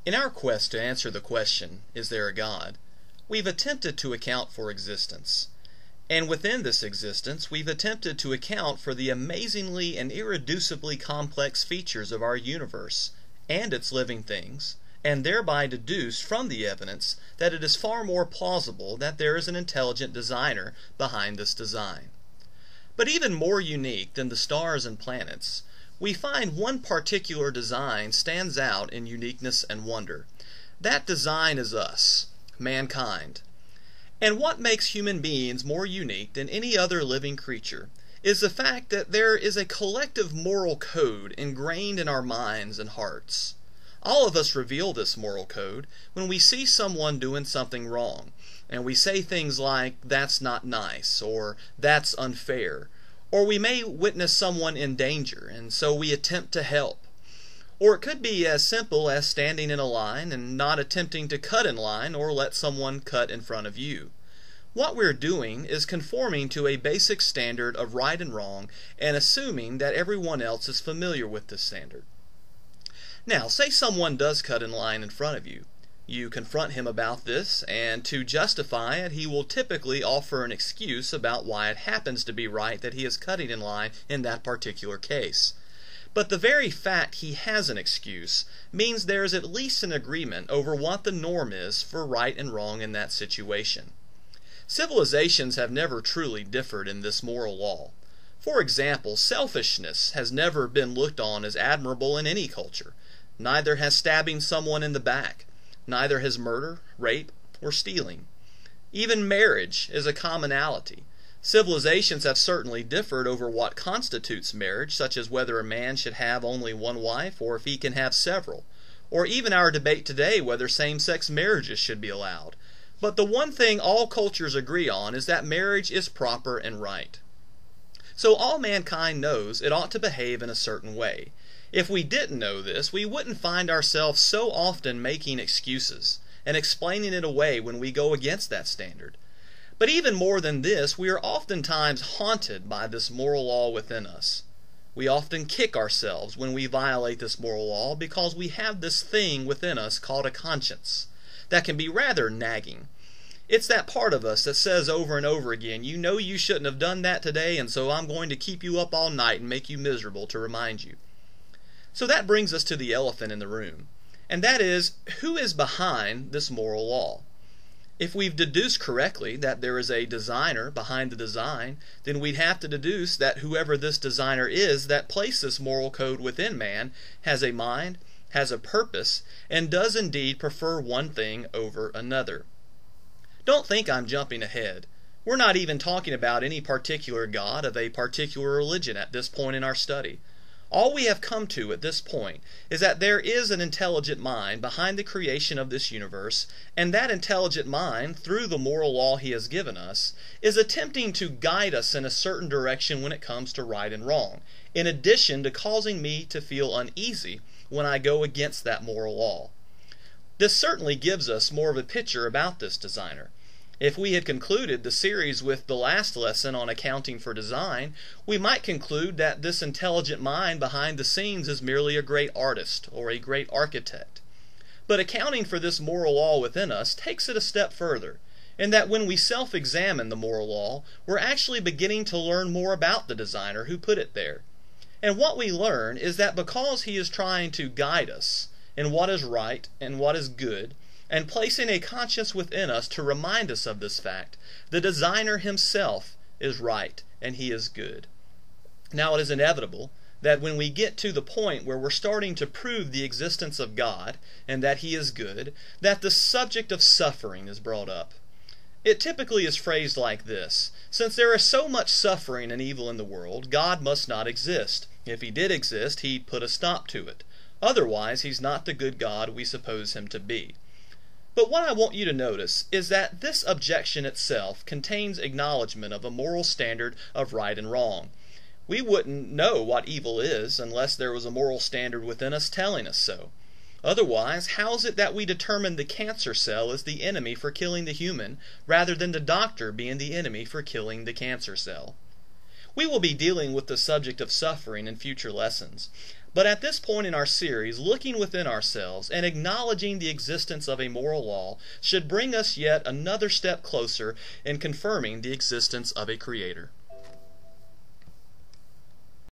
In our quest to answer the question, is there a God, we've attempted to account for existence. And within this existence, we've attempted to account for the amazingly and irreducibly complex features of our universe and its living things, and thereby deduced from the evidence that it is far more plausible that there is an intelligent designer behind this design. But even more unique than the stars and planets, we find one particular design stands out in uniqueness and wonder. That design is us, mankind. And what makes human beings more unique than any other living creature is the fact that there is a collective moral code ingrained in our minds and hearts. All of us reveal this moral code when we see someone doing something wrong, and we say things like, "That's not nice," or "That's unfair." Or we may witness someone in danger, and so we attempt to help. Or it could be as simple as standing in a line and not attempting to cut in line or let someone cut in front of you. What we're doing is conforming to a basic standard of right and wrong and assuming that everyone else is familiar with this standard. Now, say someone does cut in line in front of you. You confront him about this, and to justify it, he will typically offer an excuse about why it happens to be right that he is cutting in line in that particular case. But the very fact he has an excuse means there is at least an agreement over what the norm is for right and wrong in that situation. Civilizations have never truly differed in this moral law. For example, selfishness has never been looked on as admirable in any culture. Neither has stabbing someone in the back. Neither has murder, rape, or stealing. Even marriage is a commonality. Civilizations have certainly differed over what constitutes marriage, such as whether a man should have only one wife or if he can have several, or even our debate today whether same-sex marriages should be allowed. But the one thing all cultures agree on is that marriage is proper and right. So all mankind knows it ought to behave in a certain way. If we didn't know this, we wouldn't find ourselves so often making excuses and explaining it away when we go against that standard. But even more than this, we are oftentimes haunted by this moral law within us. We often kick ourselves when we violate this moral law because we have this thing within us called a conscience that can be rather nagging. It's that part of us that says over and over again, "You know you shouldn't have done that today, and so I'm going to keep you up all night and make you miserable to remind you." So that brings us to the elephant in the room, and that is, who is behind this moral law? If we've deduced correctly that there is a designer behind the design, then we'd have to deduce that whoever this designer is that placed this moral code within man has a mind, has a purpose, and does indeed prefer one thing over another. Don't think I'm jumping ahead. We're not even talking about any particular God of a particular religion at this point in our study. All we have come to at this point is that there is an intelligent mind behind the creation of this universe, and that intelligent mind, through the moral law he has given us, is attempting to guide us in a certain direction when it comes to right and wrong, in addition to causing me to feel uneasy when I go against that moral law. This certainly gives us more of a picture about this designer. If we had concluded the series with the last lesson on accounting for design, we might conclude that this intelligent mind behind the scenes is merely a great artist or a great architect. But accounting for this moral law within us takes it a step further, in that when we self-examine the moral law, we're actually beginning to learn more about the designer who put it there. And what we learn is that because he is trying to guide us in what is right and what is good, and placing a conscience within us to remind us of this fact, the designer himself is right and he is good. Now it is inevitable that when we get to the point where we're starting to prove the existence of God and that he is good, that the subject of suffering is brought up. It typically is phrased like this: since there is so much suffering and evil in the world, God must not exist. If he did exist, he'd put a stop to it. Otherwise, he's not the good God we suppose him to be. But what I want you to notice is that this objection itself contains acknowledgement of a moral standard of right and wrong. We wouldn't know what evil is unless there was a moral standard within us telling us so. Otherwise, how is it that we determine the cancer cell is the enemy for killing the human, rather than the doctor being the enemy for killing the cancer cell? We will be dealing with the subject of suffering in future lessons, But at this point in our series, looking within ourselves and acknowledging the existence of a moral law should bring us yet another step closer in confirming the existence of a Creator.